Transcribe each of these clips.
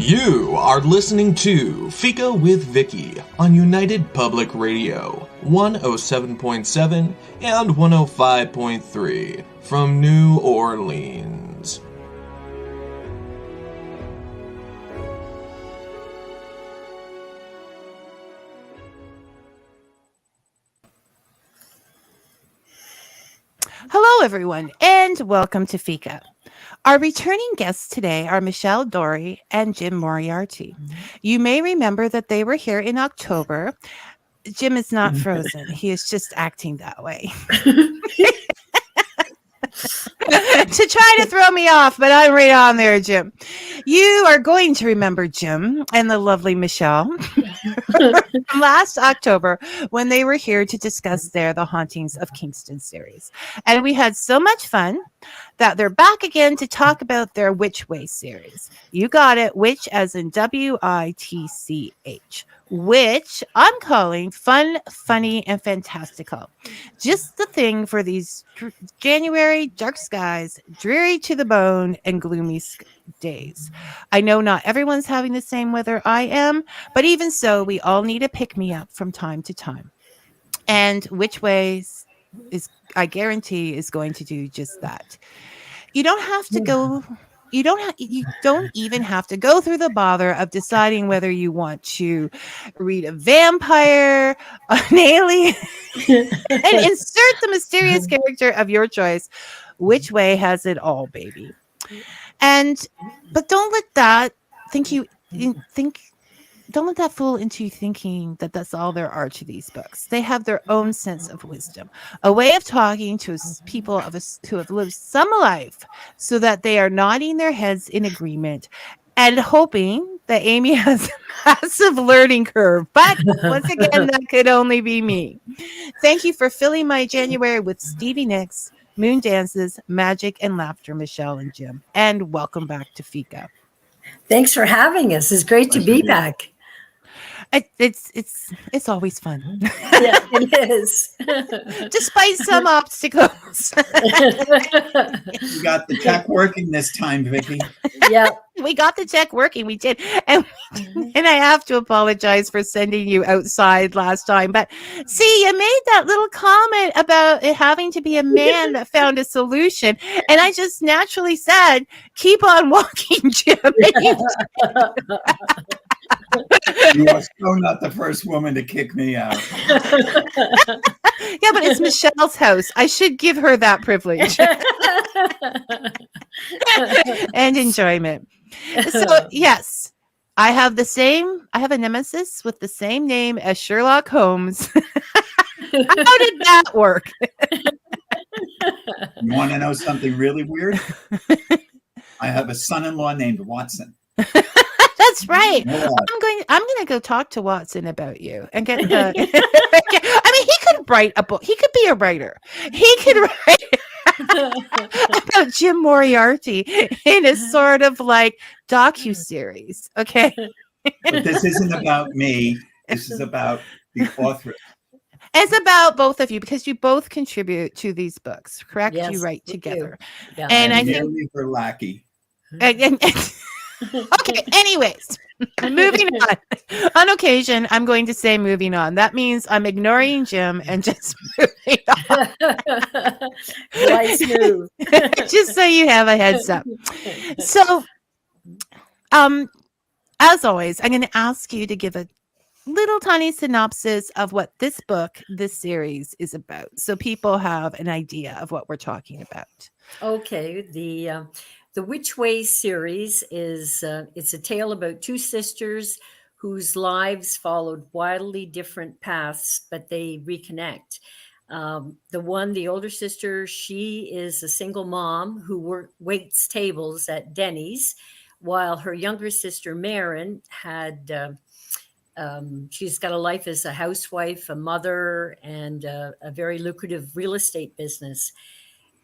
You are listening to Fika with Vicky on United Public Radio, 107.7 and 105.3 from New Orleans. Hello, everyone, and welcome to Fika. Our returning guests today are Michelle, Dorey, and Jim Moriarty. You may remember that they were here in October. Jim is not frozen. He is just acting that way. To try to throw me off, but I'm right on there, Jim. You are going to remember Jim and the lovely Michelle from last October when they were here to discuss The Hauntings of Kingston series. And we had so much fun that they're back again to talk about their Which Way series. You got it, which as in WITCH, which I'm calling fun, funny, and fantastical. Just the thing for these January dark skies, dreary to the bone, and gloomy days. I know not everyone's having the same weather I am, but even so, we all need a pick-me-up from time to time. And Which Ways is, I guarantee, is going to do just that. You don't have to go... You don't even have to go through the bother of deciding whether you want to read a vampire, an alien, and insert the mysterious character of your choice. Which Way has it all, baby. But don't let that don't let that fool into you thinking that that's all there are to these books. They have their own sense of wisdom, a way of talking to people who have lived some life so that they are nodding their heads in agreement and hoping that Amy has a massive learning curve. But once again, that could only be me. Thank you for filling my January with Stevie Nicks, moon dances, magic, and laughter, Michelle and Jim. And welcome back to Fika. Thanks for having us. It's great to be back. It's always fun. Yeah, it is. Despite some obstacles. You got the tech working this time, Vicky. Yeah. We got the tech working. We did. And I have to apologize for sending you outside last time. But see, you made that little comment about it having to be a man that found a solution. And I just naturally said, keep on walking, Jim. You are so not the first woman to kick me out. Yeah, but it's Michelle's house. I should give her that privilege and enjoyment. So, yes, I have a nemesis with the same name as Sherlock Holmes. How did that work? You want to know something really weird? I have a son-in-law named Watson. That's right. Yeah. I'm going to go talk to Watson about you and get the. I mean, he could write a book. He could be a writer. He could write about Jim Moriarty in a sort of like docu-series. Okay. But this isn't about me. This is about the author. It's about both of you because you both contribute to these books, correct? Yes, you write together. Yeah. And I think her lackey. Okay, anyways, moving on. On occasion, I'm going to say moving on. That means I'm ignoring Jim and just moving on. Nice move. Just so you have a heads up. So, as always, I'm going to ask you to give a little tiny synopsis of what this series is about, so people have an idea of what we're talking about. Okay, the Which Way series is it's a tale about two sisters whose lives followed wildly different paths, but they reconnect. The older sister, she is a single mom who waits tables at Denny's, while her younger sister, Marin, she's got a life as a housewife, a mother, and a very lucrative real estate business.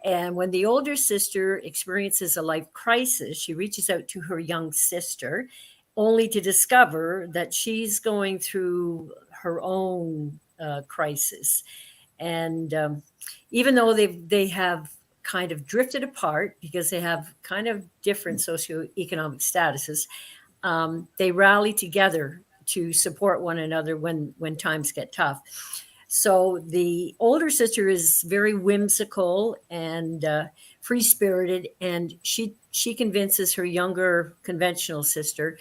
And when the older sister experiences a life crisis, she reaches out to her young sister, only to discover that she's going through her own crisis. And even though they have kind of drifted apart because they have kind of different socioeconomic statuses, they rally together to support one another when times get tough. So the older sister is very whimsical and free-spirited, and she convinces her younger conventional sister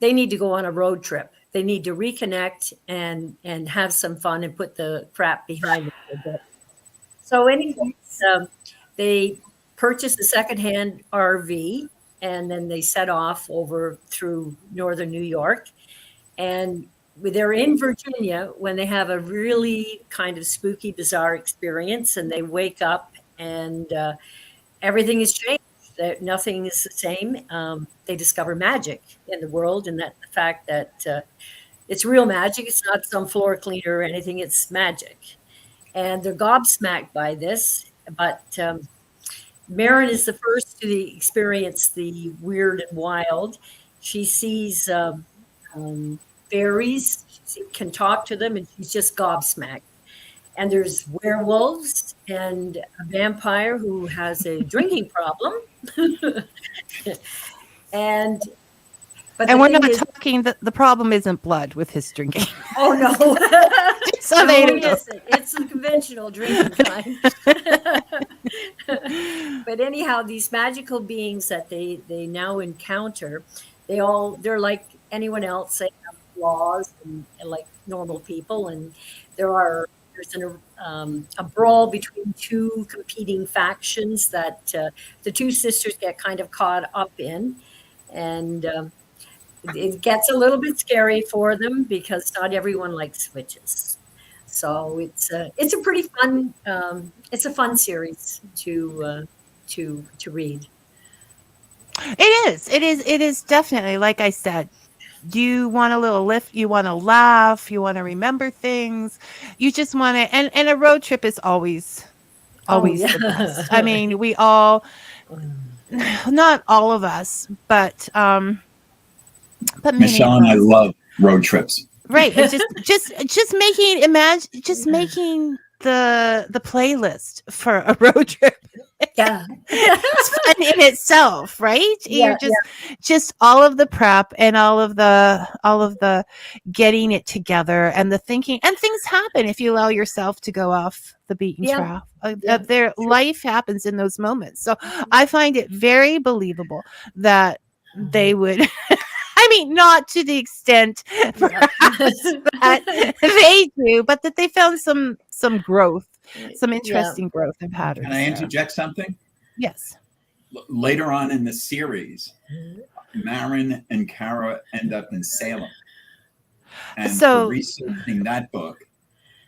they need to go on a road trip. They need to reconnect and have some fun and put the crap behind them a bit. So anyways, they purchased a secondhand RV, and then they set off over through northern New York. And they're in Virginia when they have a really kind of spooky, bizarre experience, and they wake up and everything has changed. That nothing is the same. They discover magic in the world, and that the fact that it's real magic. It's not some floor cleaner or anything. It's magic, and they're gobsmacked by this. But Marin is the first to experience the weird and wild. She sees fairies, she can talk to them, and she's just gobsmacked. And there's werewolves and a vampire who has a drinking problem. and we're not talking that the problem isn't blood with his drinking. Oh no. So no, it isn't. It's a conventional drinking kind. But anyhow, these magical beings that they now encounter, they're like anyone else. They have flaws and like normal people, and there's a brawl between two competing factions that the two sisters get kind of caught up in, and it gets a little bit scary for them because not everyone likes witches. So it's a pretty fun it's a fun series to read. It is definitely, like I said, you want a little lift, you want to laugh, you want to remember things, you just want to, and a road trip is always the best. I mean, we all, not all of us, but Michelle and I love road trips. Right. It's just making the playlist for a road trip. Yeah. It's fun in itself, right? Yeah, You're just all of the prep and all of the getting it together and the thinking, and things happen if you allow yourself to go off the beaten track. Their life happens in those moments. So I find it very believable that they would I mean, not to the extent perhaps that they do, but that they found some growth, some interesting growth and patterns. Can I interject something? Yes. Later on in the series, Marin and Kara end up in Salem. And for researching that book,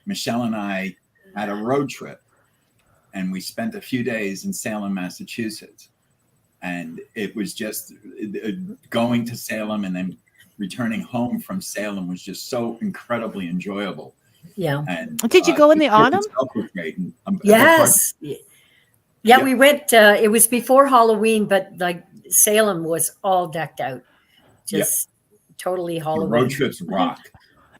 Michelle and I had a road trip, and we spent a few days in Salem, Massachusetts. And it was just going to Salem and then returning home from Salem was just so incredibly enjoyable. Yeah. And did you go in the autumn? Yes. Yeah, we went. It was before Halloween, but like Salem was all decked out, just totally Halloween. The road trips rock.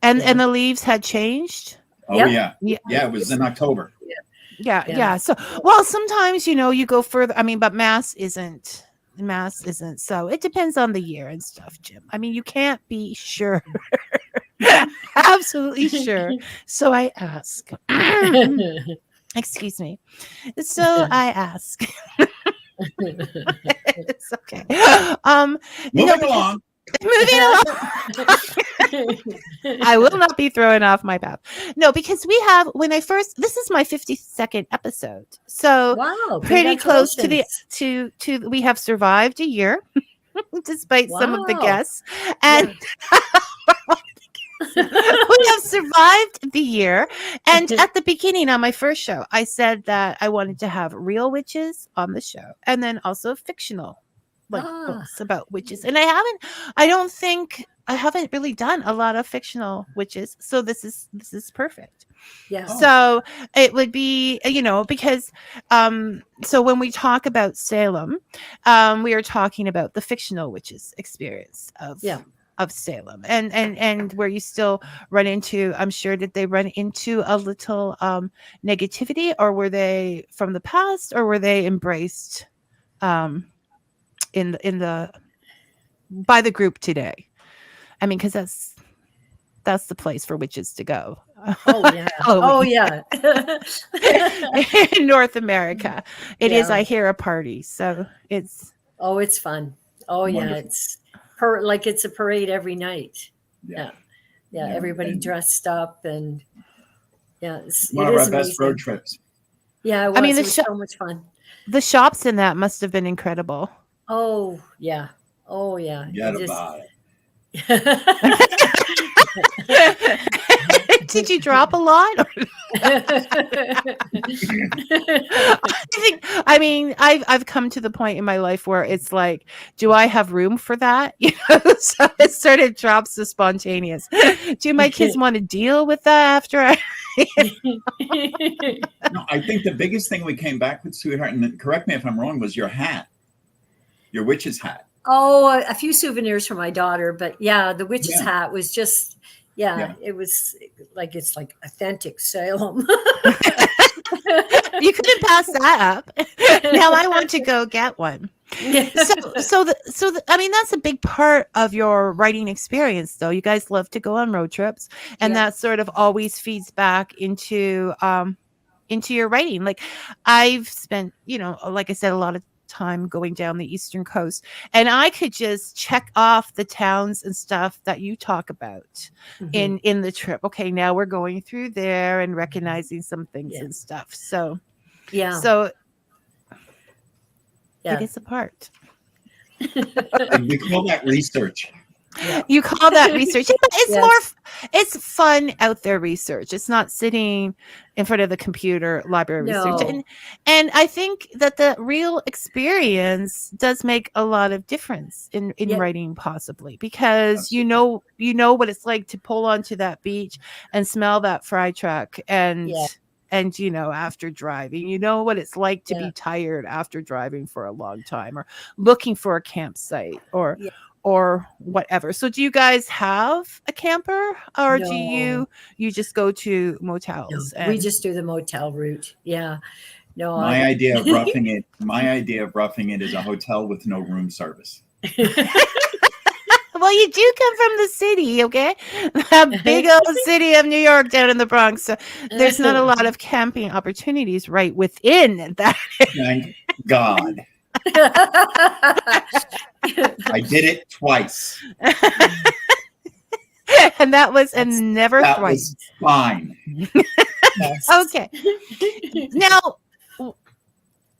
And the leaves had changed. Oh yeah. It was in October. Yeah. So, well, sometimes, you go further. I mean, but mass isn't. So it depends on the year and stuff, Jim. I mean, you can't be sure. Absolutely sure. So I ask. Excuse me. So I ask. It's okay. Moving along. I will not be throwing off my path. No, because this is my 52nd episode. So pretty close to we have survived a year despite some of the guests. And we have survived the year. And at the beginning on my first show, I said that I wanted to have real witches on the show and then also fictional books about witches. And I haven't really done a lot of fictional witches. So this is perfect. Yeah. So it would be, because so when we talk about Salem, we are talking about the fictional witches experience of Salem and where you still run into, I'm sure, did they run into a little negativity, or were they from the past, or were they embraced in the by the group today? I mean, because that's the place for witches to go. Oh yeah. Oh yeah. In North America, it is. I hear a party, so it's. Oh, it's fun. Oh yeah, it's it's a parade every night. Yeah. Everybody dressed up and it's one of our best road trips. Yeah, it was. I mean, it was so much fun. The shops in that must have been incredible. Oh yeah. Oh yeah. Forget about it. Did you drop a lot? I've come to the point in my life where it's like, do I have room for that? So it sort of drops the spontaneous. Do my kids want to deal with that after I? No, I think the biggest thing we came back with, sweetheart, and correct me if I'm wrong, was your hat, your witch's hat. Oh, a few souvenirs for my daughter, but the witch's hat was just, it was like, it's like authentic Salem. You couldn't pass that up. Now I want to go get one. So I mean, that's a big part of your writing experience, though. You guys love to go on road trips, and that sort of always feeds back into your writing. Like I've spent, like I said, a lot of time going down the eastern coast, and I could just check off the towns and stuff that you talk about in the trip. Okay, now we're going through there and recognizing some things and stuff. So it is a part. We call that research. You call that research. It's fun out there research. It's not sitting in front of the computer library research. And I think that the real experience does make a lot of difference in writing, possibly, because you know what it's like to pull onto that beach and smell that fry truck and after driving, what it's like to be tired after driving for a long time, or looking for a campsite or whatever. So do you guys have a camper, or do you just go to motels? No, we just do the motel route. Yeah. No. My idea of roughing it is a hotel with no room service. Well, you do come from the city, okay? That big old city of New York down in the Bronx. So there's not a lot of camping opportunities right within that. Thank God. I did it twice. And that was never twice. Was fine. Okay. Now,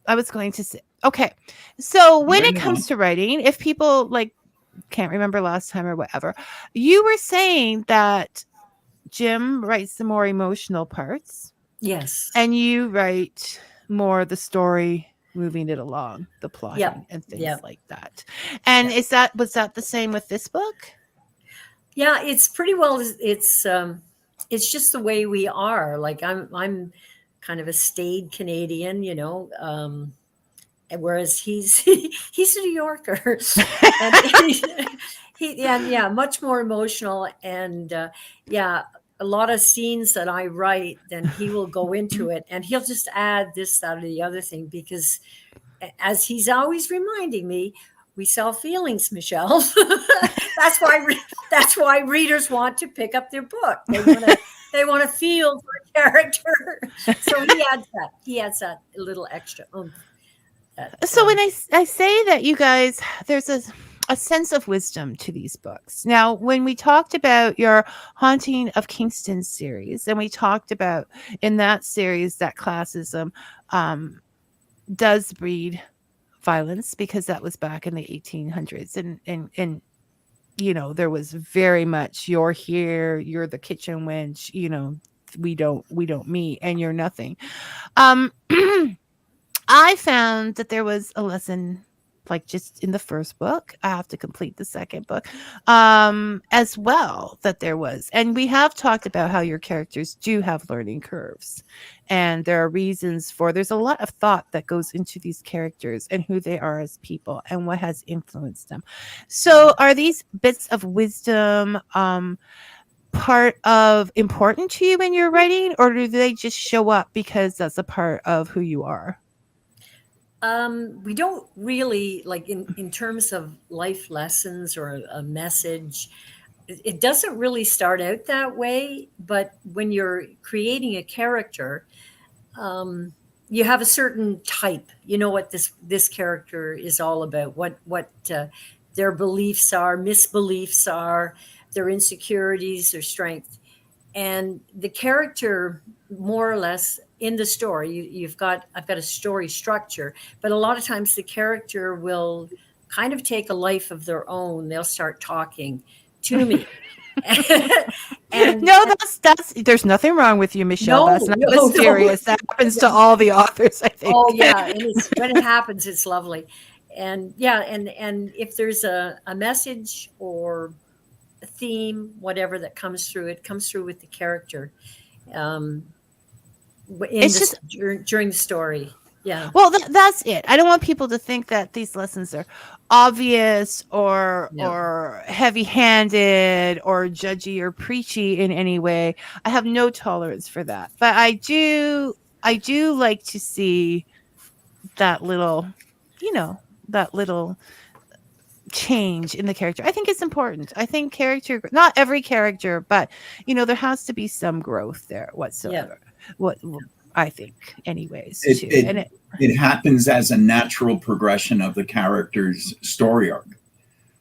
I was going to say, okay. So when it comes to writing, if people can't remember last time or whatever, you were saying that Jim writes the more emotional parts. Yes. And you write more the story, moving it along, the plot and things like that. And was that the same with this book? Yeah, it's pretty well. It's just the way we are. Like I'm kind of a staid Canadian, whereas he's a New Yorker, and much more emotional, and a lot of scenes that I write, then he will go into it and he'll just add this, that, or the other thing, because as he's always reminding me, we sell feelings, Michelle. That's why readers want to pick up their book. They want to feel for a character. So he adds that little extra oomph. So when I say that, you guys, there's a sense of wisdom to these books. Now, when we talked about your Haunting of Kingston series, and we talked about in that series that classism does breed violence, because that was back in the 1800s, and there was very much, you're here, you're the kitchen wench, we don't meet, and you're nothing. I found that there was a lesson, like just in the first book. I have to complete the second book as well, that there was. And we have talked about how your characters do have learning curves. And there are reasons there's a lot of thought that goes into these characters and who they are as people and what has influenced them. So are these bits of wisdom important to you in your writing, or do they just show up because that's a part of who you are? We don't really like in terms of life lessons or a message. It doesn't really start out that way, but when you're creating a character, you have a certain type. You know what this character is all about. What their beliefs are, misbeliefs are, their insecurities, their strength, and the character more or less in the story. I've got a story structure, but a lot of times the character will kind of take a life of their own. They'll start talking to me. And no, that's there's nothing wrong with you, Michelle. That's not mysterious. That happens to all the authors, I think. Oh yeah, and when it happens, it's lovely. And yeah, and if there's a message or a theme, whatever that comes through, it comes through with the character. During the story. Yeah. Well, that's it. I don't want people to think that these lessons are obvious or heavy-handed or judgy or preachy in any way. I have no tolerance for that. But I do like to see that little change in the character. I think it's important. I think not every character, but there has to be some growth there whatsoever. Yeah. What I think anyways. It happens as a natural progression of the character's story arc.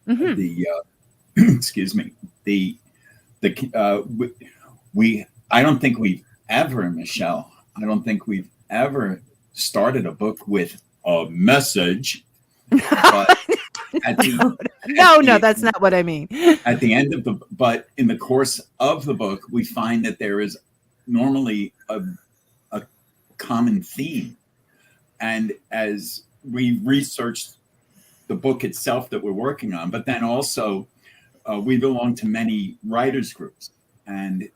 Mm-hmm. Excuse me. I don't think we've ever, Michelle, started a book with a message. But that's not what I mean. At the end of but in the course of the book, we find that there is normally a common theme. And as we researched the book itself that we're working on, but then also we belong to many writers groups, and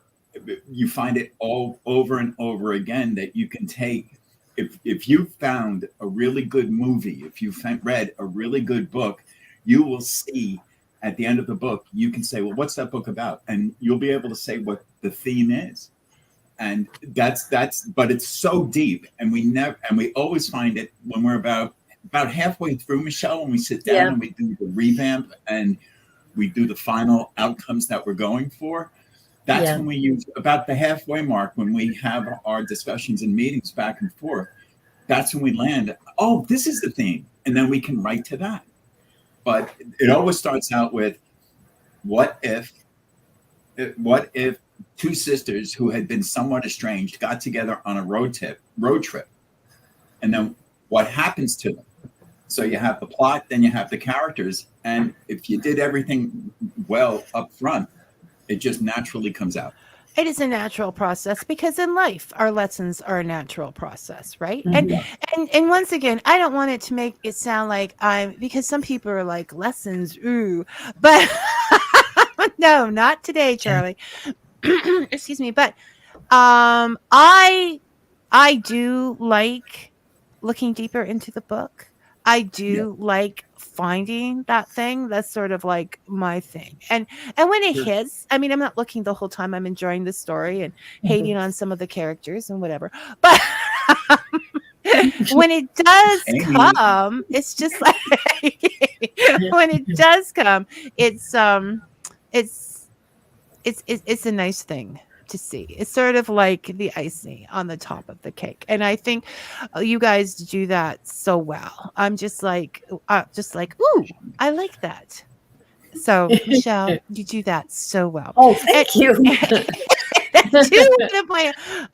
you find it all over and over again that you can take, if you found a really good movie, if you read a really good book, you will see at the end of the book, you can say, well, what's that book about? And you'll be able to say what the theme is. And but it's so deep, and we always find it when we're about halfway through, Michelle, when we sit down and we do the revamp and we do the final outcomes that we're going for. That's when we use about the halfway mark, when we have our discussions and meetings back and forth. That's when we land. Oh, this is the theme, and then we can write to that. But it always starts out with, what if two sisters who had been somewhat estranged got together on a road trip, and then what happens to them? So you have the plot, then you have the characters, and if you did everything well up front, it just naturally comes out. It is a natural process, because in life, our lessons are a natural process, right? Mm-hmm. And once again, I don't want it to make it sound like because some people are like, lessons, ooh, but no, not today, Charlie. Excuse me, but I do like looking deeper into the book. I do like finding that thing that's sort of like my thing. And when it hits, I mean, I'm not looking the whole time. I'm enjoying the story and hating on some of the characters and whatever. But when it does come, it's just like when it does come, it's a nice thing to see. It's sort of like the icing on the top of the cake, and I think you guys do that so well. I'm just like, ooh, I like that. So Michelle, you do that so well. Oh, thank you.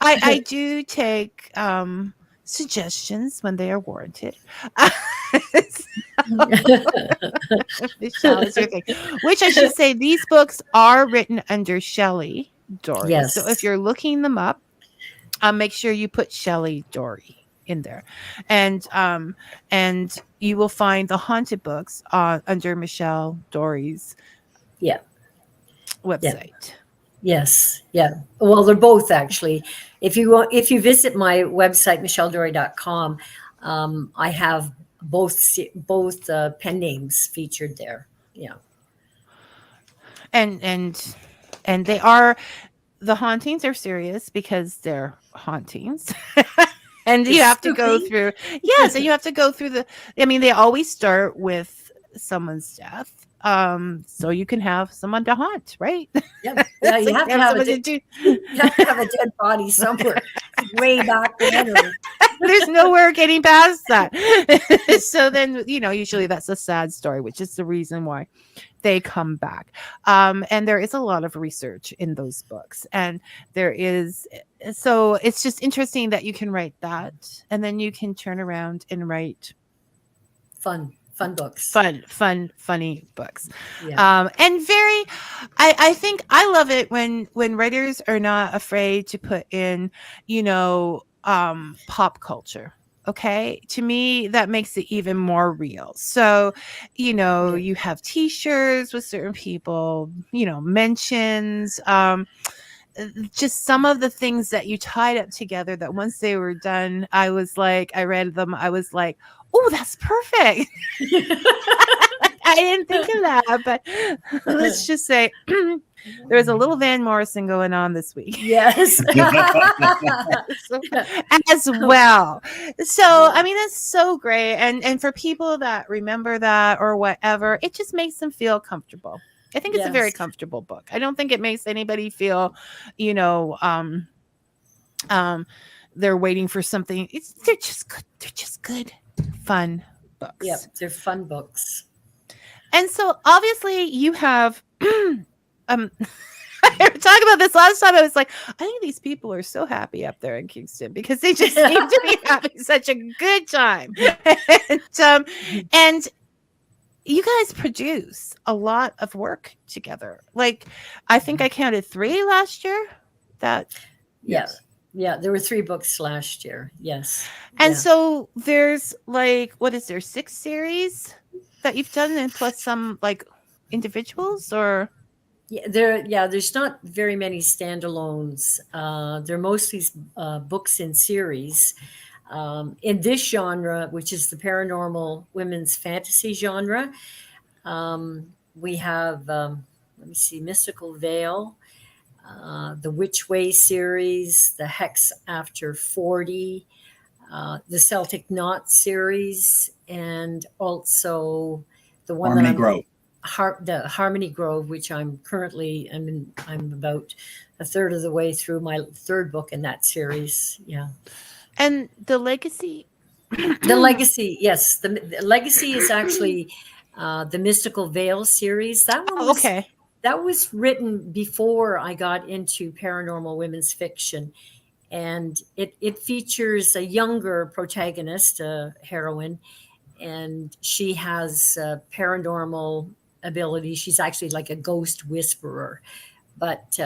I do take suggestions when they are warranted. Michelle is your thing. Which I should say, these books are written under Shelley Dorey. Yes. So if you're looking them up, make sure you put Shelley Dorey in there, and you will find the haunted books under Michelle Dorey's website. Yeah. Yes. Yeah. Well, they're both actually. If you visit my website, michelledorey.com, I have both pen names featured there. Yeah. And they are, the hauntings are serious because they're hauntings. and you have to go through. Yes, and you have to go through I mean, they always start with someone's death. So you can have someone to haunt, right? Yeah, you have to have a dead body somewhere way back then. There's nowhere getting past that. So then, usually that's a sad story, which is the reason why they come back. And there is a lot of research in those books, and so it's just interesting that you can write that, and then you can turn around and write fun books, funny books. Yeah. And I think I love it when writers are not afraid to put in, pop culture. Okay. To me, that makes it even more real. So, you have t-shirts with certain people, mentions, just some of the things that you tied up together that once they were done, I read them. I was like, oh, that's perfect. I didn't think of that, but let's just say there was a little Van Morrison going on this week. Yes. As well. So, I mean, that's so great. And for people that remember that or whatever, it just makes them feel comfortable. I think it's a very comfortable book. I don't think it makes anybody feel, they're waiting for something. They're just good. They're just good, fun books. Yep, they're fun books. And so obviously you have I talked about this last time. I was like, I think these people are so happy up there in Kingston because they just seem to be having such a good time. And you guys produce a lot of work together. Like, I think I counted 3 last year. Yeah, there were 3 books last year. Yes. And so there's 6 series that you've done, and plus some like individuals, or there's not very many standalones. They're mostly books in series. In this genre, which is the paranormal women's fantasy genre, we have Mystical Veil, the Which Way series, the Hex After 40, the Celtic Knot series, and also the one Harmony Grove. The Harmony Grove, which I'm about a third of the way through my 3rd book in that series. Yeah. And the Legacy. The Legacy, yes. The Legacy is actually the Mystical Veil series. That one was, that was written before I got into paranormal women's fiction. And it features a younger protagonist, a heroine, and she has paranormal ability. She's actually like a ghost whisperer. But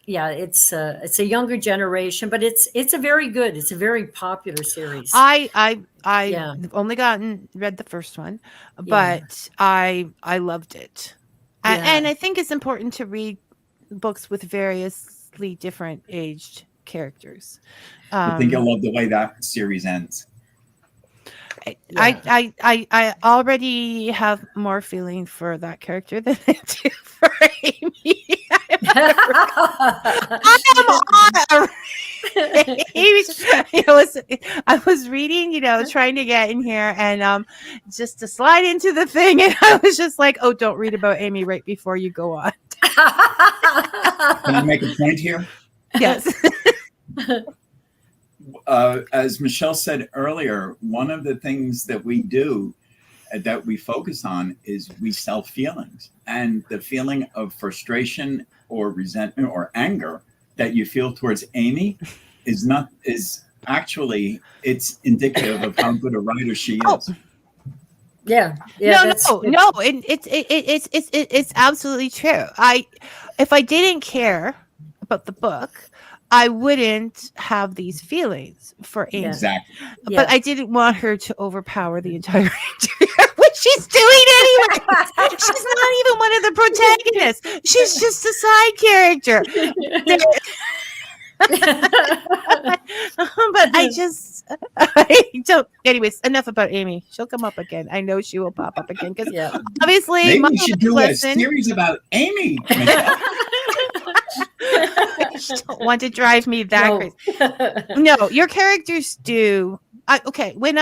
it's a younger generation, but it's a very popular series. I only read the first one, but I loved it. And I think it's important to read books with variously different aged characters. I think you'll love the way that series ends. I already have more feeling for that character than I do for Amy. I was reading, trying to get in here and just to slide into the thing, and I was just like, oh, don't read about Amy right before you go on. Can I make a point here? Yes. As Michelle said earlier, one of the things that we do, that we focus on, is we sell feelings. And the feeling of frustration or resentment or anger that you feel towards Amy is actually, it's indicative of how good a writer she is. Yeah. No. It's absolutely true. If I didn't care about the book, I wouldn't have these feelings for Amy. Exactly. But I didn't want her to overpower the entire interior, which she's doing anyway. She's not even one of the protagonists. She's just a side character. But I don't. Anyways, enough about Amy. She'll come up again. I know she will pop up again because obviously maybe we should do a series about Amy. don't want to drive me that crazy. No, your characters do. When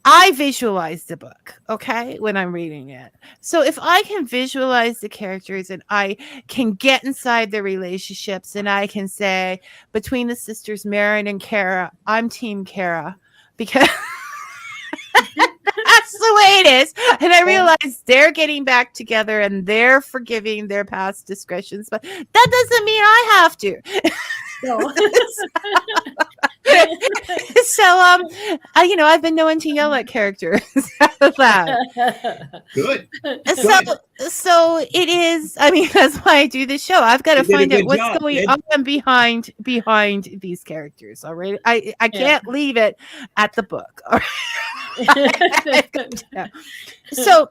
I visualize the book, okay, when I'm reading it. So if I can visualize the characters and I can get inside the relationships and I can say between the sisters, Marin and Kara, I'm Team Kara because that's the way it is. And I realize they're getting back together and they're forgiving their past discretions, but that doesn't mean I have to. No. So I've been known to yell at characters out loud. Good. So it is. I mean, that's why I do this show. I've got to find out what's going on behind these characters. All right, I can't leave it at the book. All right? So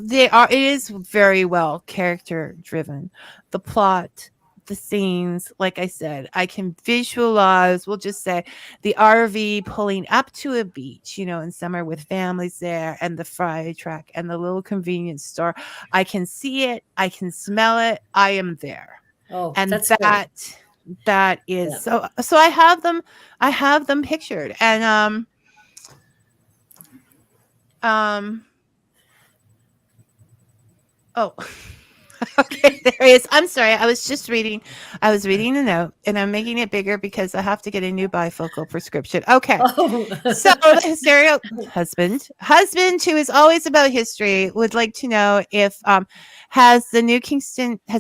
it is very well character driven. The plot, the scenes, like I said, I can visualize, we'll just say, the RV pulling up to a beach, in summer with families there, and the fry truck and the little convenience store. I can see it, I can smell it, I am there. Oh, and that's that is so I have them pictured. And okay, there he is. I'm sorry. I was reading a note and I'm making it bigger because I have to get a new bifocal prescription. Okay. So the stereo husband who is always about history would like to know if has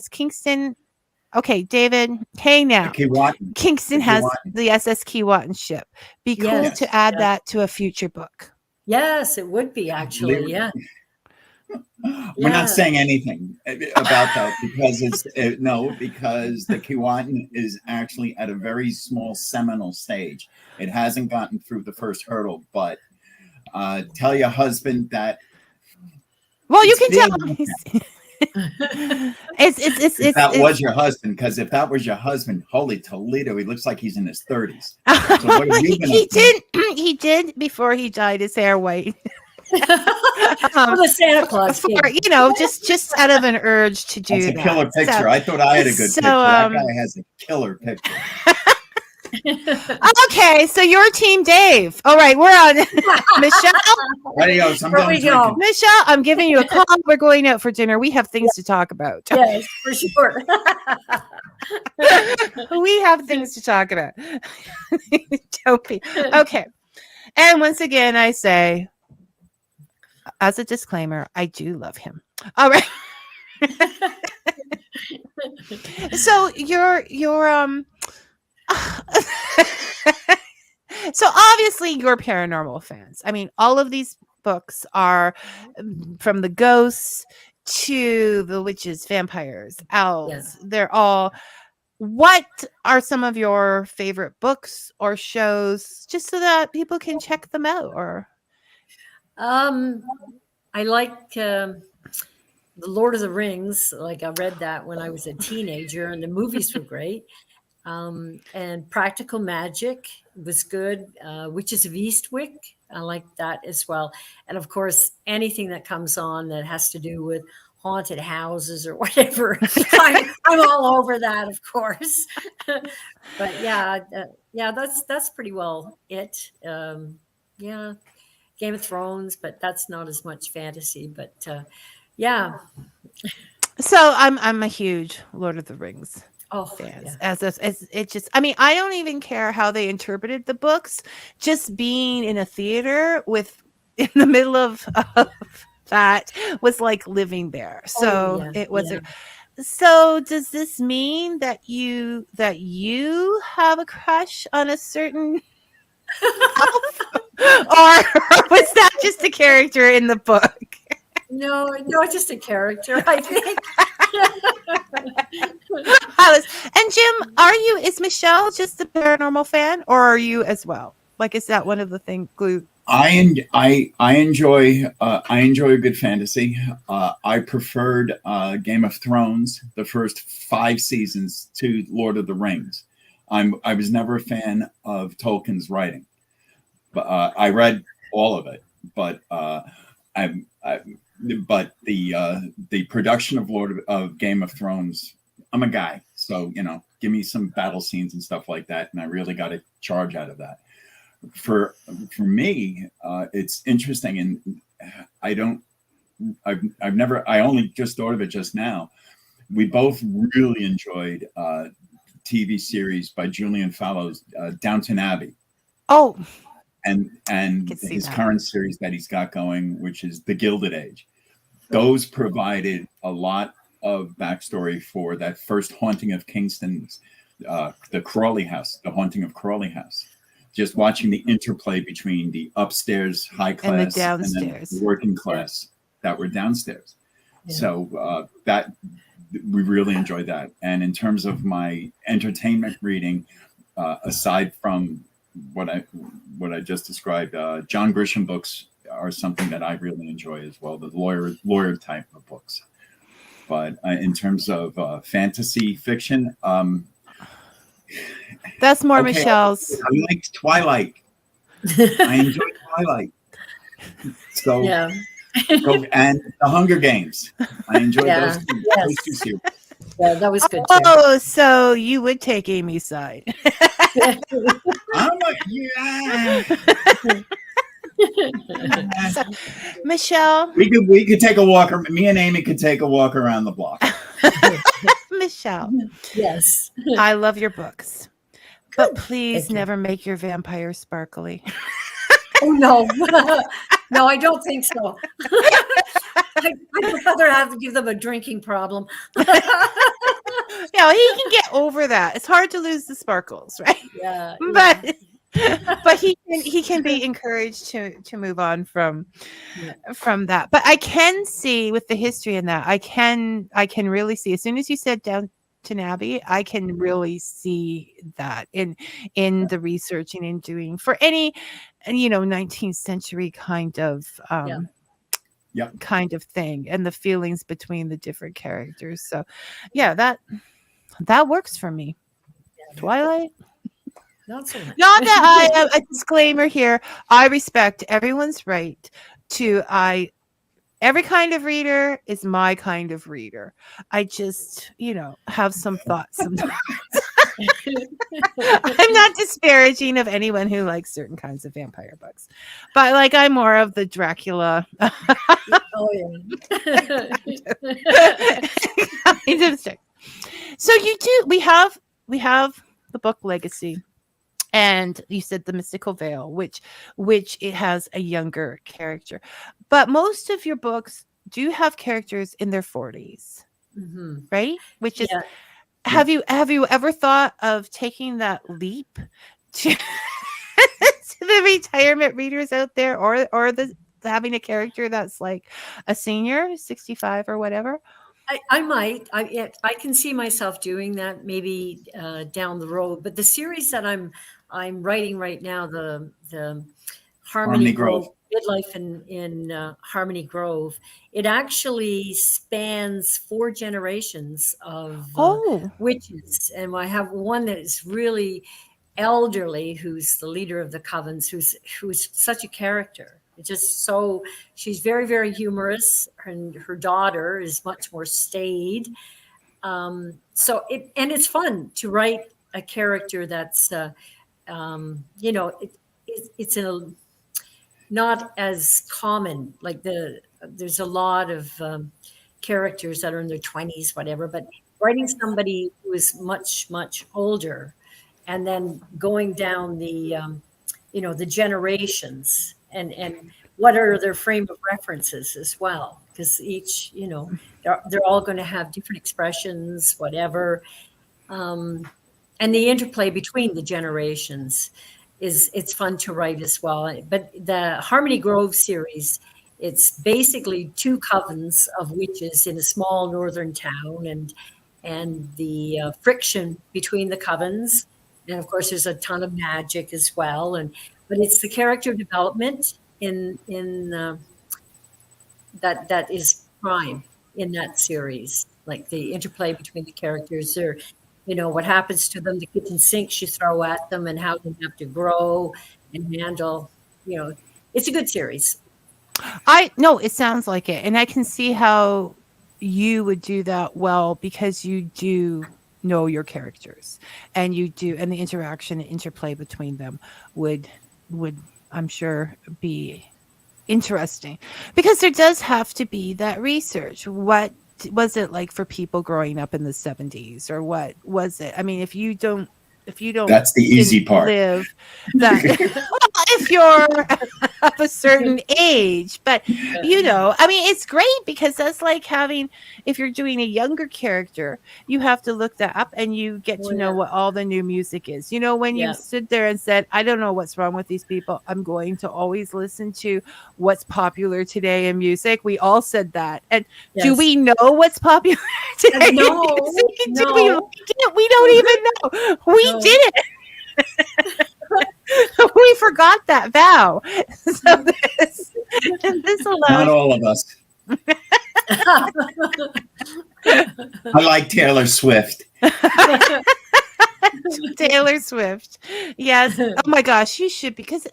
Kingston. Okay, David. Hey, now Kingston has the SS Keewatin ship. Be cool to add that to a future book. Yes, it would be actually. Yeah. We're not saying anything about that because because the Keewatin is actually at a very small seminal stage. It hasn't gotten through the first hurdle, but tell your husband that. Well, you can tell him. That was your husband, because if that was your husband, holy Toledo, he looks like he's in his 30s. So what have you been he did before he dyed his hair white. The Santa Claus, just out of an urge to do that. That's a killer picture. So, I thought I had a good picture. That guy has a killer picture. Okay, so you're Team Dave. All right, we're on. Michelle, Michelle, I'm giving you a call. We're going out for dinner. We have things to talk about. Yes, for sure. We have things to talk about. Okay. And once again, I say, as a disclaimer, I do love him. All right. So you're so obviously you're paranormal fans. I mean, all of these books are from the ghosts to the witches, vampires, owls. Yeah. They're all. What are some of your favorite books or shows, just so that people can check them out? Or I like The Lord of the Rings. Like, I read that when I was a teenager, and the movies were great. And Practical Magic was good. Witches of Eastwick, I like that as well. And of course, anything that comes on that has to do with haunted houses or whatever, I'm all over that, of course. But that's pretty well it. Game of Thrones, but that's not as much fantasy. But So I'm a huge Lord of the Rings fans. Yeah. As it just, I mean, I don't even care how they interpreted the books. Just being in a theater in the middle of that was like living there. So it wasn't. So does this mean that you have a crush on a certain or was that just a character in the book? No, it's just a character, I think. And Jim, is Michelle just a paranormal fan, or are you as well? Like, is that one of the things? I enjoy a good fantasy. I preferred Game of Thrones, the first 5 seasons, to Lord of the Rings. I was never a fan of Tolkien's writing, but I read all of it. But the production of Game of Thrones I'm a guy, so give me some battle scenes and stuff like that, and I really got a charge out of that. For me, it's interesting, and I only just thought of it just now. We both really enjoyed TV series by Julian Fellowes, Downton Abbey. Oh, and his current series that he's got going, which is The Gilded Age. Those provided a lot of backstory for that first haunting of Kingston's, the Crawley House, the haunting of Crawley House. Just watching the interplay between the upstairs high class and then the working class that were downstairs. Yeah. So that we really enjoyed that. And in terms of my entertainment reading, aside from what I just described, John Grisham books are something that I really enjoy as well, the lawyer type of books. But in terms of fantasy fiction, that's more Michelle's. I like Twilight. I enjoy Twilight. So yeah. And The Hunger Games. I enjoyed those two series. Yeah, that was good too. Oh, so you would take Amy's side. I'm like, yeah. So, Michelle, we could take a walk. Me and Amy could take a walk around the block. Michelle, yes, I love your books, but please never make your vampire sparkly. Oh no, no, I don't think so. I'd rather have to give them a drinking problem. Yeah, he can get over that. It's hard to lose the sparkles, right? Yeah, but he can be encouraged to move on from that. But I can see with the history in that, I can really see, as soon as you said Downton Abbey, I can really see that in the research and in doing for any 19th century kind of kind of thing, and the feelings between the different characters. So yeah, that works for me. Twilight. Not so much. Not that I have a disclaimer here. I respect everyone's right to every kind of reader is my kind of reader. I just, have some thoughts sometimes. I'm not disparaging of anyone who likes certain kinds of vampire books, but I'm more of the Dracula. Oh yeah. Kind of thing. So we have the book Legacy. And you said The Mystical Veil, which it has a younger character. But most of your books do have characters in their 40s, right? Which is, have you ever thought of taking that leap to the retirement readers out there, or having a character that's like a senior, 65 or whatever? I might. I can see myself doing that maybe down the road. But the series that I'm writing right now, the Harmony Grove, Midlife in Harmony Grove, it actually spans 4 generations of witches, and I have one that is really elderly, who's the leader of the covens, who's such a character. It's just so she's very, very humorous, and her daughter is much more staid. So it's fun to write a character that's it's not as common. There's a lot of characters that are in their 20s, whatever. But writing somebody who is much, much older, and then going down the the generations. And what are their frame of references as well? Because each, they're all going to have different expressions, whatever. And the interplay between the generations it's fun to write as well. But the Harmony Grove series, it's basically 2 covens of witches in a small northern town, and the friction between the covens. And of course, there's a ton of magic as well. But it's the character development in that is prime in that series, like the interplay between the characters, or what happens to them, the kitchen sinks you throw at them, and how they have to grow and handle. It's a good series. No, it sounds like it, and I can see how you would do that well because you do know your characters, and you do, and the interaction and interplay between them would I'm sure be interesting, because there does have to be that research. What was it like for people growing up in the 70s, or what was it? I mean, if you don't That's the easy part. live that if you're of a certain age, but I mean, it's great because that's like having, if you're doing a younger character, you have to look that up and you get to know what all the new music is. When you stood there and said, I don't know what's wrong with these people, I'm going to always listen to what's popular today in music. We all said that. And do we know what's popular today? No, Do we like it? We don't even know. We did it. We forgot that vow. So this alone. Not all of us. I like Taylor Swift. Taylor Swift. Yes. Oh my gosh, you should, because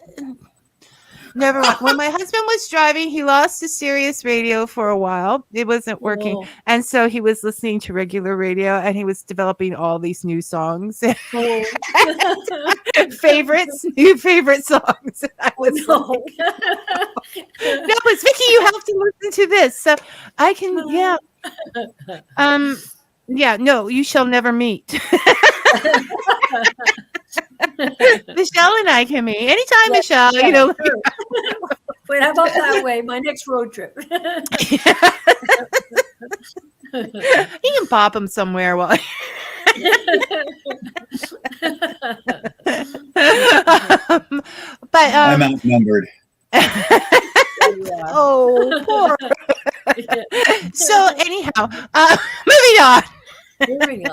never mind. When my husband was driving, he lost his Sirius radio for a while. It wasn't working. Oh. And so he was listening to regular radio, and he was developing all these new songs. Oh. New favorite songs. I was like, no, it's Vicky, you have to listen to this. So I can, no, you shall never meet. Michelle and I can meet anytime, Michelle. Sure. Wait, how about that way? My next road trip. You can pop them somewhere while. But I'm outnumbered. Oh, poor. So anyhow, moving on.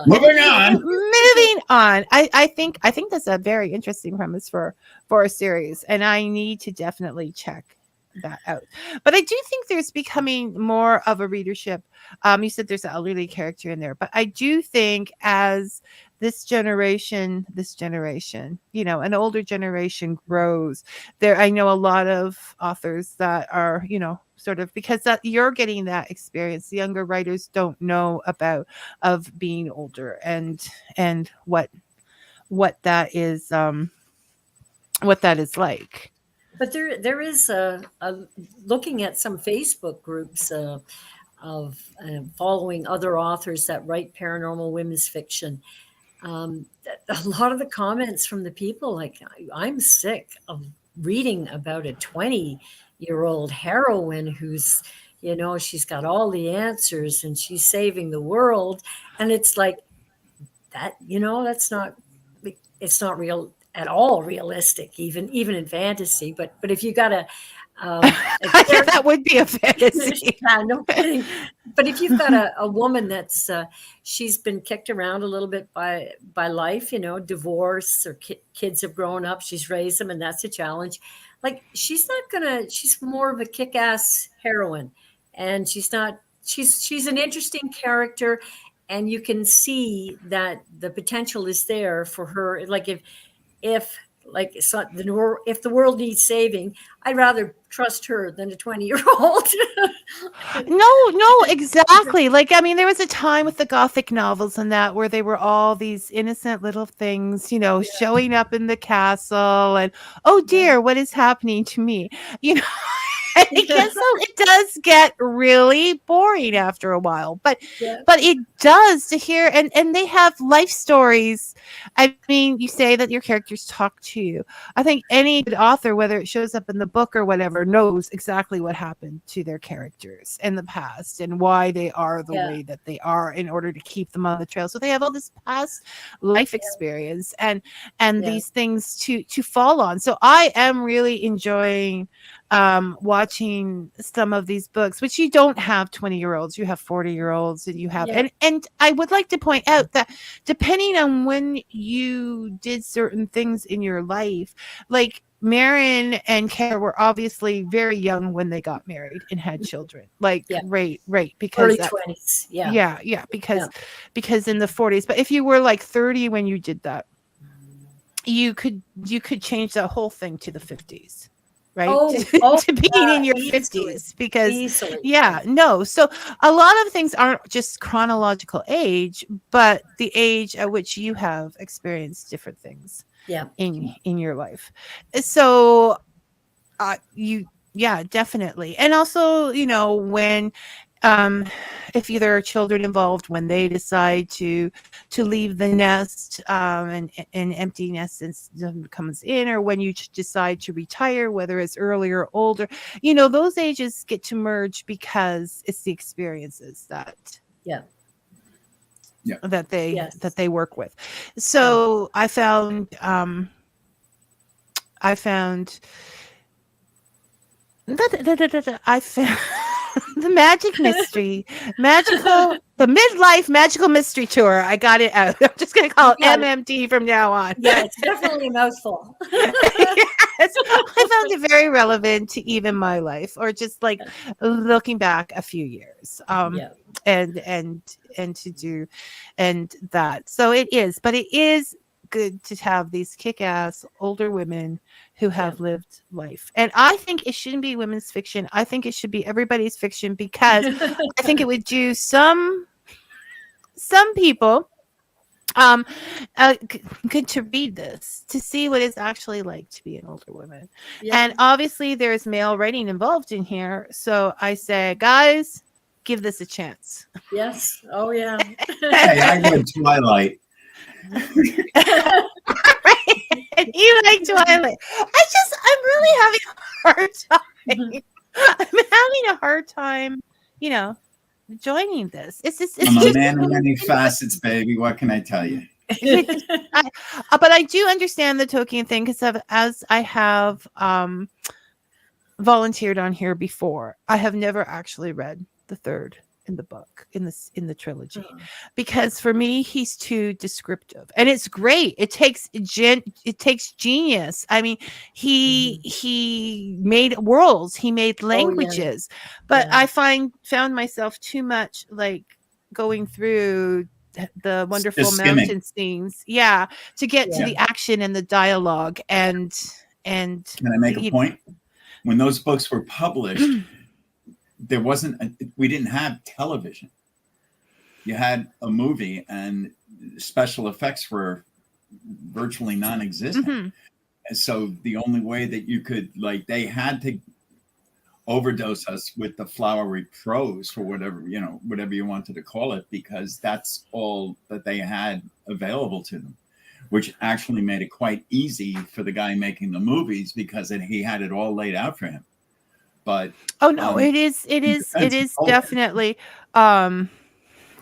Moving on. I think that's a very interesting premise for a series, and I need to definitely check that out. But I do think there's becoming more of a readership. You said there's an elderly character in there, but I do think as this generation, an older generation grows, I know a lot of authors that are, sort of, because that you're getting that experience. The younger writers don't know of being older and what that is, what that is like. But there is a looking at some Facebook groups of following other authors that write paranormal women's fiction. A lot of the comments from the people, like, I'm sick of reading about a 20-year-old heroine who's, she's got all the answers and she's saving the world. And it's like that, it's not real at all realistic, even in fantasy. But if you got that would be a fantasy. Yeah, no kidding. But if you've got a woman that's she's been kicked around a little bit by life, divorce, or kids have grown up, she's raised them, and that's a challenge. Like, she's more of a kick-ass heroine, and she's an interesting character, and you can see that the potential is there for her. Like, if the world needs saving, I'd rather trust her than a 20-year-old. No, exactly. Like, I mean, there was a time with the Gothic novels and that where they were all these innocent little things, showing up in the castle, and oh dear, what is happening to me? I guess so. It does get really boring after a while, but it does to hear, and they have life stories. I mean, you say that your characters talk to you. I think any good author, whether it shows up in the book or whatever, knows exactly what happened to their characters in the past and why they are the way that they are in order to keep them on the trail. So they have all this past life experience and these things to fall on. So I am really enjoying watching some of these books, which you don't have 20-year-olds, you have 40-year-olds, and you have and I would like to point out that depending on when you did certain things in your life, like Marin and Kara were obviously very young when they got married and had children. Like right, because early 20s. Because in the 40s. But if you were like 30 when you did that, you could change that whole thing to the 50s. right? Oh, To being yeah, in your easily, 50s, because easily. yeah, no. So a lot of things aren't just chronological age, but the age at which you have experienced different things Yeah. in your life. So you yeah, definitely. And also, you know, when if there are children involved, when they decide to leave the nest, and empty nest comes in, or when you decide to retire, whether it's early or older, you know, those ages get to merge because it's the experiences Yeah. that Yes. they work with. So I found I found the the midlife magical mystery tour. I got it out. I'm just going to call it MMT from now on. Yeah, it's definitely a mouthful. Yes, I found it very relevant to even my life, or just like looking back a few years. Yeah. And to do and that. So it is, but it is good to have these kick-ass older women who have lived life. And I think it shouldn't be women's fiction. I think it should be everybody's fiction, because I think it would do some people good to read this, to see what it's actually like to be an older woman. Yeah. And obviously there's male writing involved in here. So I say, guys, give this a chance. Yes. Oh, yeah. Hey, I read Twilight. And you like Twilight. I'm really having a hard time. I'm having a hard time, you know, joining this. It's I'm a just man of many facets, baby. What can I tell you? but I do understand the Tolkien thing, because as I have volunteered on here before, I have never actually read the third in the book, in the trilogy, because for me he's too descriptive, and it's great. It takes genius. I mean, he made worlds, he made languages, but I found myself too much like going through the wonderful mountain scenes, to get to the action and the dialogue. And can I make a point? When those books were published, we didn't have television. You had a movie, and special effects were virtually non-existent. And so the only way that you could, like, they had to overdose us with the flowery prose, for whatever you wanted to call it, because that's all that they had available to them, which actually made it quite easy for the guy making the movies, because he had it all laid out for him. But it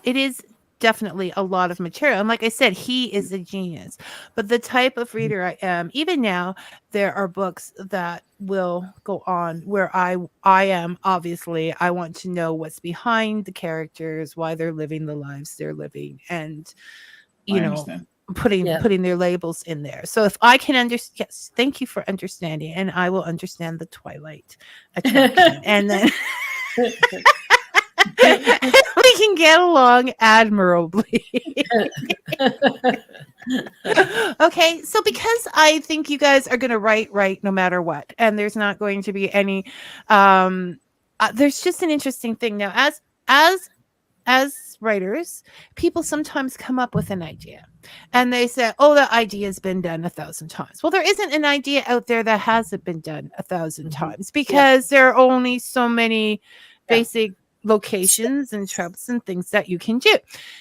is definitely a lot of material. And like I said, he is a genius. But the type of reader I am, even now, there are books that will go on where I am, obviously, I want to know what's behind the characters, why they're living the lives they're living, and putting their labels in there. So if I can understand, yes, thank you for understanding, and I will understand the Twilight attraction, and then we can get along admirably. Okay, so because I think you guys are going to write no matter what, and there's not going to be any there's just an interesting thing now. As writers, people sometimes come up with an idea and they say, oh, that idea has been done 1,000 times. Well, there isn't an idea out there that hasn't been done 1,000 times, because there are only so many basic locations and tropes and things that you can do.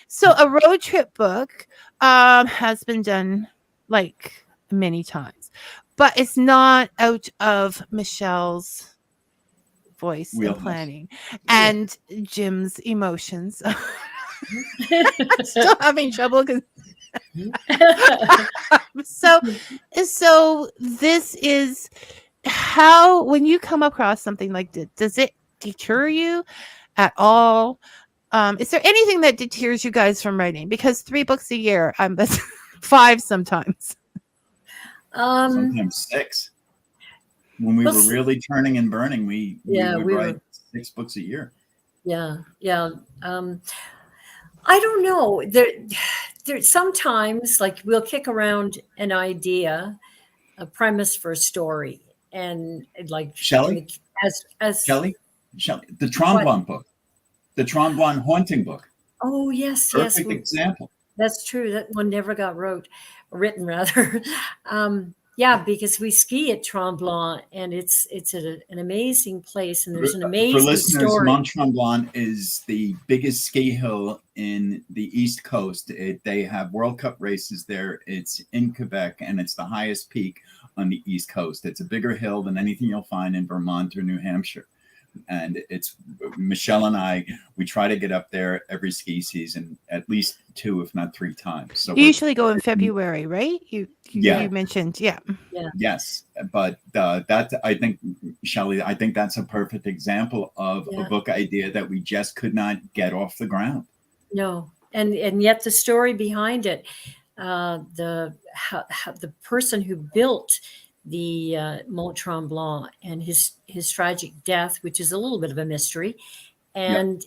So a road trip book has been done like many times, but it's not out of Michelle's voice and planning and Jim's emotions. Still having trouble because so this is how, when you come across something like this, does it deter you at all? Is there anything that deters you guys from writing? Because 3 books a year, that's 5 sometimes. Sometimes 6. When we were really turning and burning, we would write 6 books a year. Yeah. I don't know. There sometimes, like, we'll kick around an idea, a premise for a story, and like Shelley? as Shelley? The Tremblant book. The Tremblant haunting book. Oh, yes, Perfect example. That's true. That one never got written rather. Yeah, because we ski at Tremblant, and it's an amazing place, and there's an amazing For listeners, story. Mont Tremblant is the biggest ski hill in the East Coast. They have World Cup races there. It's in Quebec, and it's the highest peak on the East Coast. It's a bigger hill than anything you'll find in Vermont or New Hampshire. And it's Michelle and I, we try to get up there every ski season, at least 2, if not 3 times. So you usually go in February, right? You mentioned, yeah. Yes, but that, I think, Shelley, I think that's a perfect example of a book idea that we just could not get off the ground. No, and yet the story behind it, the person who built the Mont Tremblant and his tragic death, which is a little bit of a mystery, and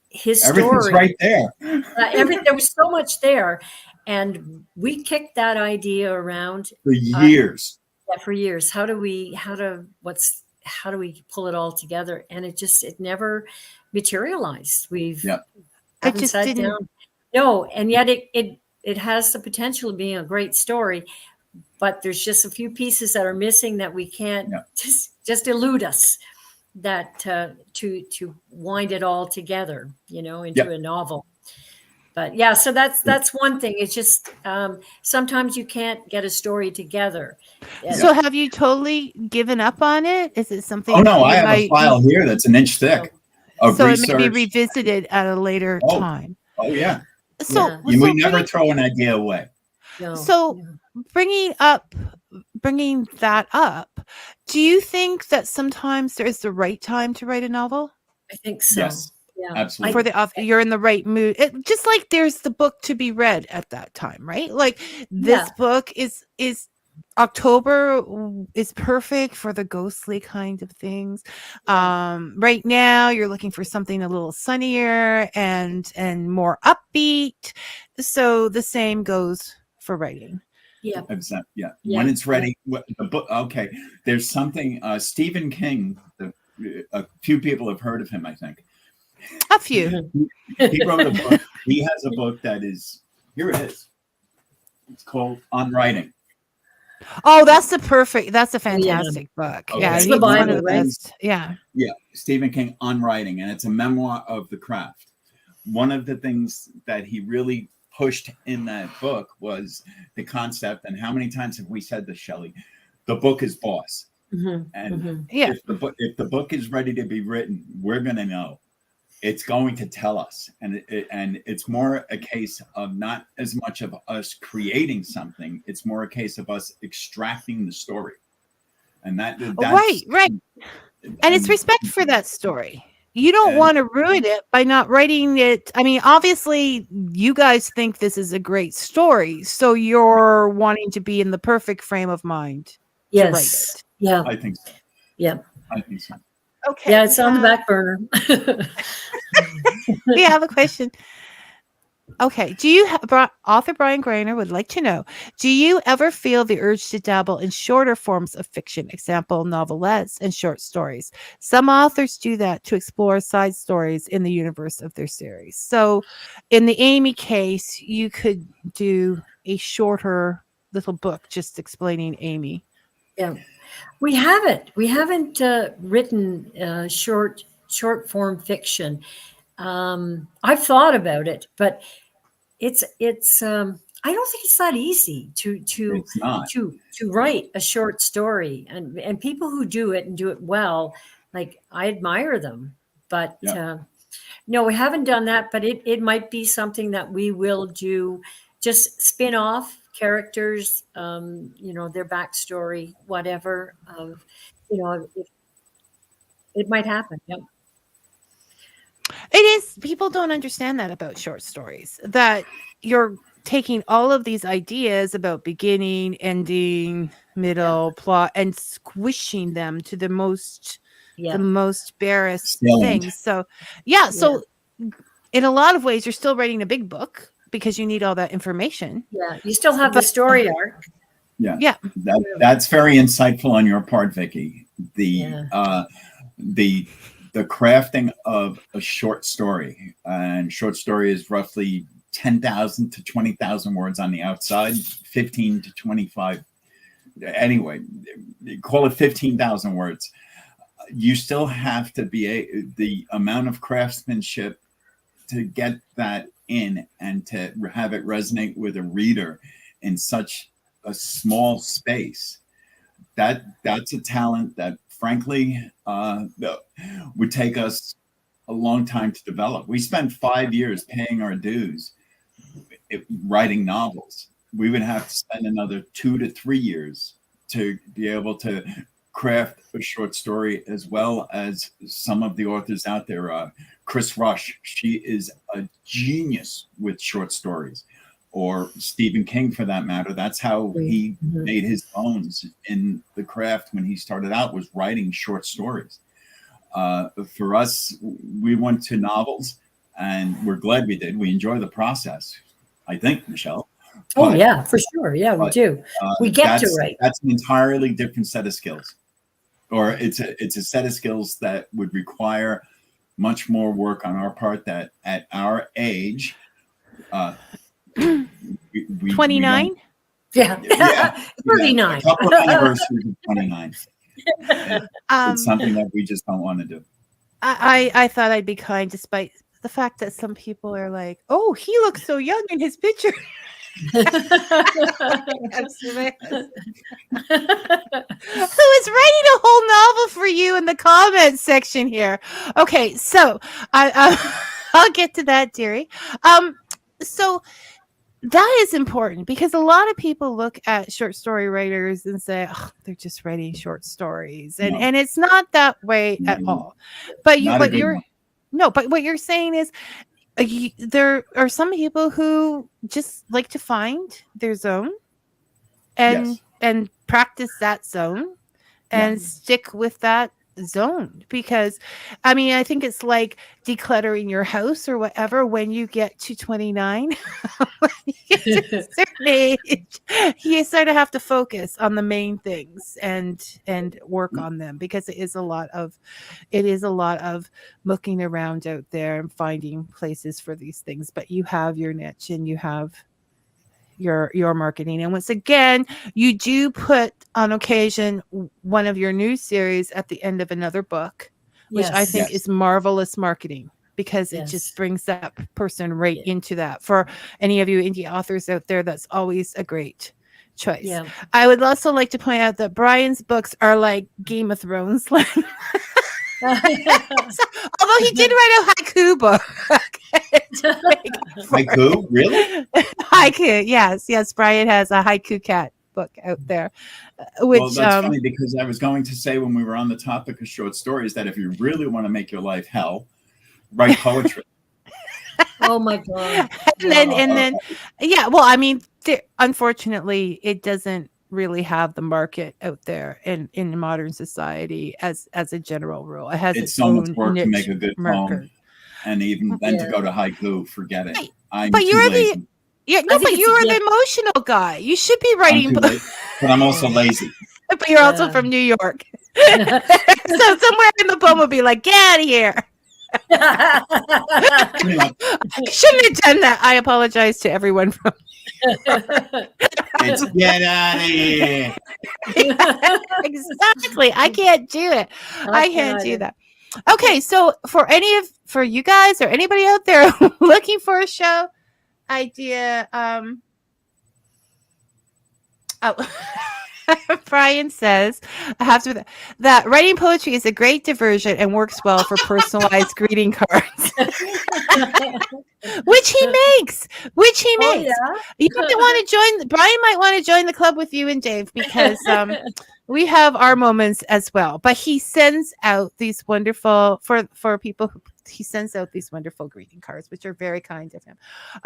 his everything's story right there. There was so much there, and we kicked that idea around for years. For years. How do we pull it all together? And it never materialized. We've haven't sat down. No, and yet it has the potential of being a great story. But there's just a few pieces that are missing that we can't just elude us, that to wind it all together, into a novel. But so that's one thing. It's just sometimes you can't get a story together. So have you totally given up on it? Is it something? Oh no, I have a file here that's an inch thick. So it may be revisited at a later time. Oh yeah. So we never throw an idea away. No. So bringing that up, do you think that sometimes there is the right time to write a novel? I think so. Yes, absolutely. For the author, you're in the right mood. Just like there's the book to be read at that time, right? Like this book is October is perfect for the ghostly kind of things. Right now you're looking for something a little sunnier and more upbeat. So the same goes for writing. Yeah. Exactly. Yeah. When it's ready, the book. Okay. There's something. Stephen King. A few people have heard of him. I think. A few. He wrote a book. He has a book that is. Here it is. It's called On Writing. Oh, that's a fantastic book. Okay. Yeah, it's the Bible, right? Yeah. Yeah. Stephen King, On Writing, and it's a memoir of the craft. One of the things that he really pushed in that book was the concept, and how many times have we said this, Shelley? The book is boss. Mm-hmm. And Yeah. if the book is ready to be written, we're going to know. It's going to tell us, and it's more a case of not as much of us creating something. It's more a case of us extracting the story, and that's right. And it's respect for that story. You don't want to ruin it by not writing it. I mean, obviously, you guys think this is a great story, so you're wanting to be in the perfect frame of mind to write it. Yeah, I think so. Yeah, I think so. Okay. Yeah, it's on the back burner. We have a question. Okay. Author Brian Grainer would like to know, do you ever feel the urge to dabble in shorter forms of fiction, example, novelettes and short stories? Some authors do that to explore side stories in the universe of their series. So in the Amy case, you could do a shorter little book just explaining Amy. Yeah. We haven't written short form fiction. I've thought about it, but it's I don't think it's that easy to write a short story, and people who do it and do it well, like I admire them, but no, we haven't done that, but it might be something that we will do, just spin off characters, their backstory, whatever, it might happen. Yep. It is. People don't understand that about short stories, that you're taking all of these ideas about beginning, ending, middle, plot, and squishing them to the most barest things. So, so in a lot of ways, you're still writing a big book because you need all that information. Yeah, you still have the story arc. Yeah. That's very insightful on your part, Vicky. The crafting of a short story, and short story is roughly 10,000 to 20,000 words on the outside, 15 to 25. Anyway, call it 15,000 words. You still have to be the amount of craftsmanship to get that in and to have it resonate with a reader in such a small space. That's a talent that, frankly, would take us a long time to develop. We spent 5 years paying our dues writing novels. We would have to spend another 2 to 3 years to be able to craft a short story, as well as some of the authors out there. Chris Rush, she is a genius with short stories, or Stephen King for that matter. That's how he made his bones in the craft when he started out, was writing short stories. For us, we went to novels, and we're glad we did. We enjoy the process, I think, Michelle. Oh, yeah, for sure. Yeah, we do. We get to write. That's an entirely different set of skills. Or it's a set of skills that would require much more work on our part, that at our age, 29? Yeah. 39. A couple of anniversaries of 29. It's something that we just don't want to do. I thought I'd be kind, despite the fact that some people are like, oh, he looks so young in his picture. Who is writing a whole novel for you in the comments section here? Okay, so I'll get to that, dearie. So that is important, because a lot of people look at short story writers and say, oh, they're just writing short stories, and it's not that way at all. But what you're saying is, there are some people who just like to find their zone and practice that zone and stick with that zone, because I think it's like decluttering your house or whatever. When you get to 29, when you get to a certain age, you sort of have to focus on the main things and work on them, because it is a lot of looking around out there and finding places for these things. But you have your niche, and you have your marketing. And once again, you do put on occasion one of your new series at the end of another book, which I think is marvelous marketing, because it just brings that person right into that. For any of you indie authors out there, that's always a great choice. Yeah. I would also like to point out that Brian's books are like Game of Thrones. Although he did write a haiku book. Haiku? Really? Haiku, yes. Brian has a haiku cat book out there. Which, that's funny, because I was going to say, when we were on the topic of short stories, that if you really want to make your life hell, write poetry. Oh my God. And then unfortunately, it doesn't really have the market out there in modern society as a general rule. It has its so much work to make a good poem, and even then to go to haiku, forget it. But you're the emotional guy. You should be writing, but I'm also lazy. But you're also from New York, so somewhere in the poem will be like, "Get out of here." I shouldn't have done that. I apologize to everyone from. It's get out of here. Exactly. I can't do it. I can't do that. Okay, so for you guys or anybody out there looking for a show idea, Brian says, I have to that writing poetry is a great diversion and works well for personalized greeting cards. Which he makes. Yeah. You might want to join. Brian might want to join the club with you and Dave, because we have our moments as well. But he sends out these wonderful for people who. He sends out these wonderful greeting cards, which are very kind of him.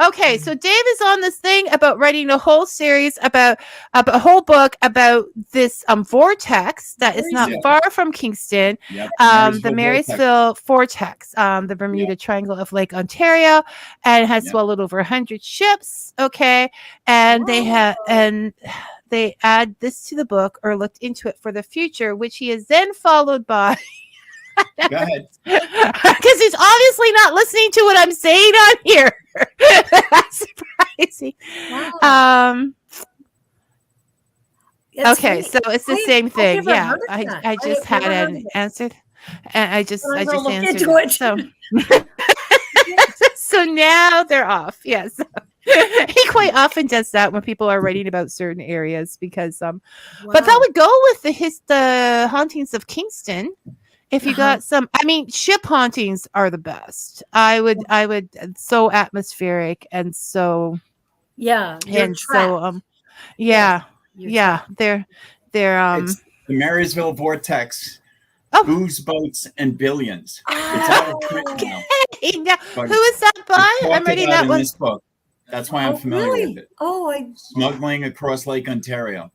Okay, so Dave is on this thing about writing a whole series about a whole book about this vortex that is not far from Kingston, the Marysville Vortex, the Bermuda Triangle of Lake Ontario, and has swallowed over 100 ships. Okay, and they they add this to the book or looked into it for the future, which he is then followed by. Go ahead. Because he's obviously not listening to what I'm saying on here. That's surprising. Wow. Okay, so it's the same thing. Yeah, I just had an answer. And I just answered it. So, so now they're off. Yes. He quite often does that when people are writing about certain areas because but that would go with the hauntings of Kingston. If you got some, I mean, ship hauntings are the best. I would so atmospheric and so yeah, and so yeah. They're It's the Marysville Vortex. Booze, Boats, and Billions. It's out of print now. Now, who is that by? I'm reading that one. This book. That's why I'm familiar with it. Oh, Smuggling Across Lake Ontario.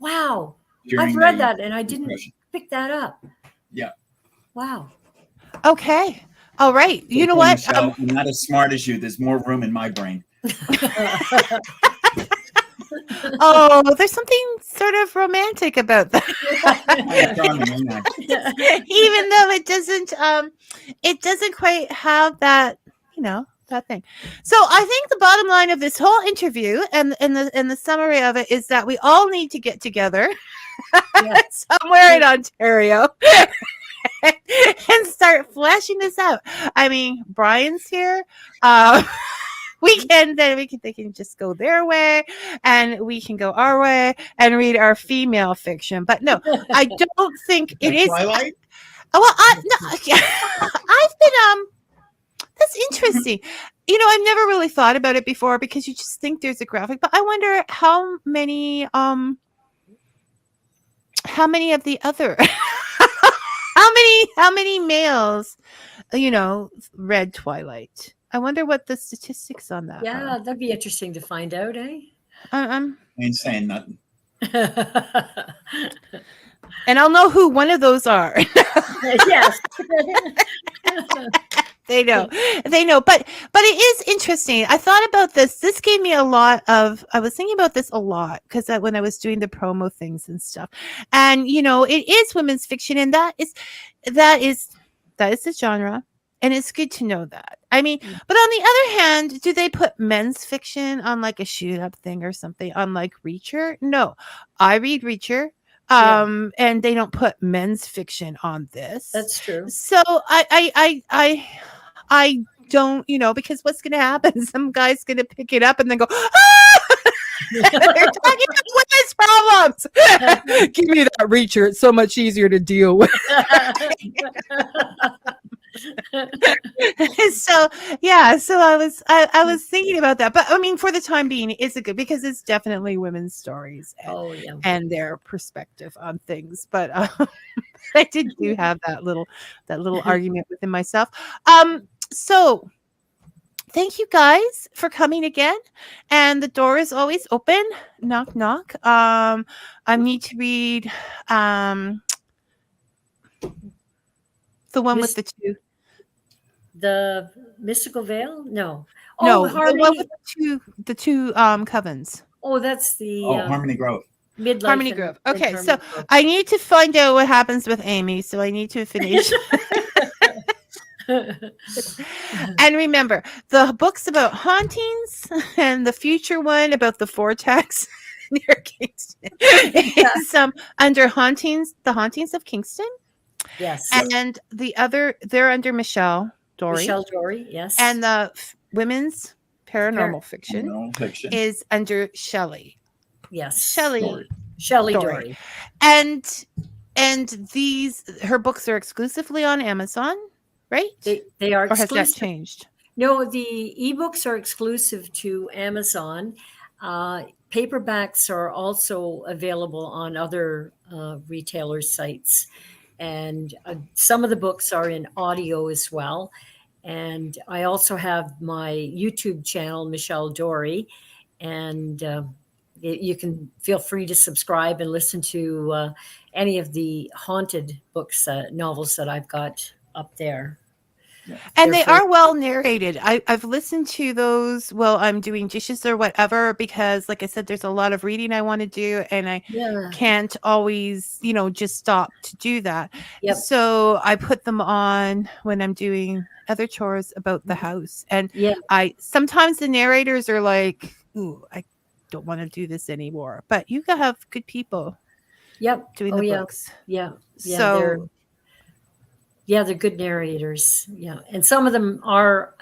Wow. I've read that and I didn't pick that up. Yeah. Wow. Okay. All right. You know what? Michelle, I'm not as smart as you. There's more room in my brain. Oh, there's something sort of romantic about that. Even though it doesn't quite have that, that thing. So I think the bottom line of this whole interview and the summary of it is that we all need to get together somewhere in Ontario and start fleshing this out. I mean, Brian's here. They can just go their way and we can go our way and read our female fiction. But no, I don't think it is. Twilight? I've been that's interesting. I've never really thought about it before because you just think there's a graphic, but I wonder how many of the other how many males read Twilight. I wonder what the statistics on that are. That'd be interesting to find out, eh? I ain't saying nothing. And I'll know who one of those are. Yes. They know. But it is interesting. I thought about this. This gave me I was thinking about this a lot because when I was doing the promo things and stuff. And, it is women's fiction. And that is the genre. And it's good to know that. I mean, but on the other hand, do they put men's fiction on like a shoot up thing or something on like Reacher? No, I read Reacher. And they don't put men's fiction on this. That's true. So I don't, because what's going to happen? Some guy's going to pick it up and then go, ah! They're talking about women's problems. Give me that Reacher. It's so much easier to deal with. So I was thinking about that, but I mean, for the time being, it's good because it's definitely women's stories and their perspective on things. But I do have that little argument within myself. So thank you guys for coming again, and the door is always open. Knock knock. I need to read the one with the two. The Mystical Veil? No. No, Harmony. The one with the two covens. Oh, that's the Harmony Grove. Harmony Grove. Okay, so I need to find out what happens with Amy, so I need to finish. And remember, the book's about hauntings and the future one about the vortex near Kingston is under hauntings, the hauntings of Kingston. Yes. And the other, they're under Michelle Dorey, yes. And the women's paranormal fiction is under Shelley. Yes. Shelley Dorey. And her books are exclusively on Amazon, right? They are exclusive. Or has that changed? No, the ebooks are exclusive to Amazon. Paperbacks are also available on other retailers' sites. And some of the books are in audio as well. And I also have my YouTube channel, Michelle Dorey. And you can feel free to subscribe and listen to any of the haunted books, novels that I've got up there. And they are well narrated. I've listened to those while I'm doing dishes or whatever, because like I said, there's a lot of reading I want to do, and I can't always, just stop to do that. Yep. So I put them on when I'm doing other chores about the house. And sometimes the narrators are like, ooh, I don't want to do this anymore. But you can have good people doing the books. Yeah. So they're good narrators. Yeah. And some of them are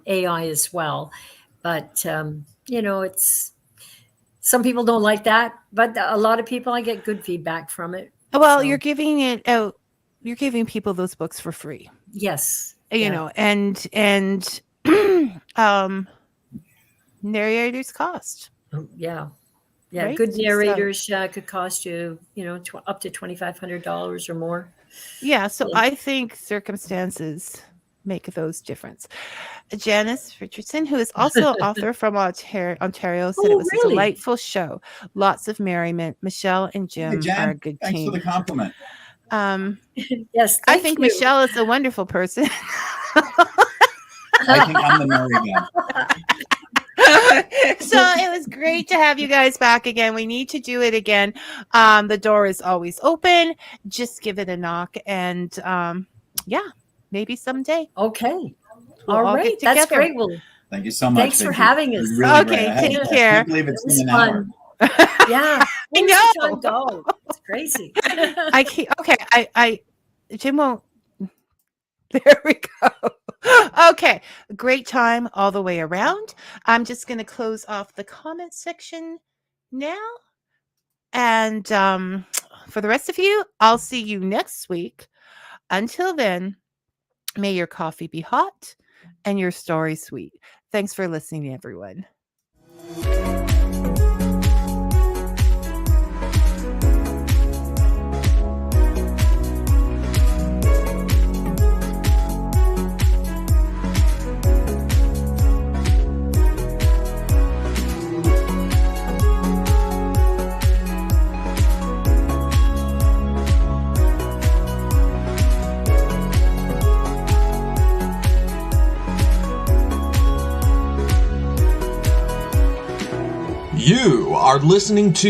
AI as well. But, it's some people don't like that. But a lot of people, I get good feedback from it. Well, you're giving it out. You're giving people those books for free. Yes. You know, and narrators cost. Yeah. Yeah. Right? Good narrators could cost you, up to $2,500 or more. Yeah. So I think circumstances make those difference. Janice Richardson, who is also an author from Ontario, said it was a delightful show. Lots of merriment. Michelle and Jim are a good team. Thanks for the compliment. Yes, I think you. Michelle is a wonderful person. I think I'm the married man. So it was great to have you guys back again. We need to do it again. The door is always open. Just give it a knock, and maybe someday. Okay. All right. That's great. Well, thank you so much. Thanks for having us. Really okay, take care. I can't believe it's been an hour. Yeah, I know. Time go? It's crazy. I can't. Okay, Jim won't. There we go. Okay, great time all the way around. I'm just going to close off the comment section now, and for the rest of you, I'll see you next week. Until then, may your coffee be hot and your story sweet. Thanks for listening, everyone. You are listening to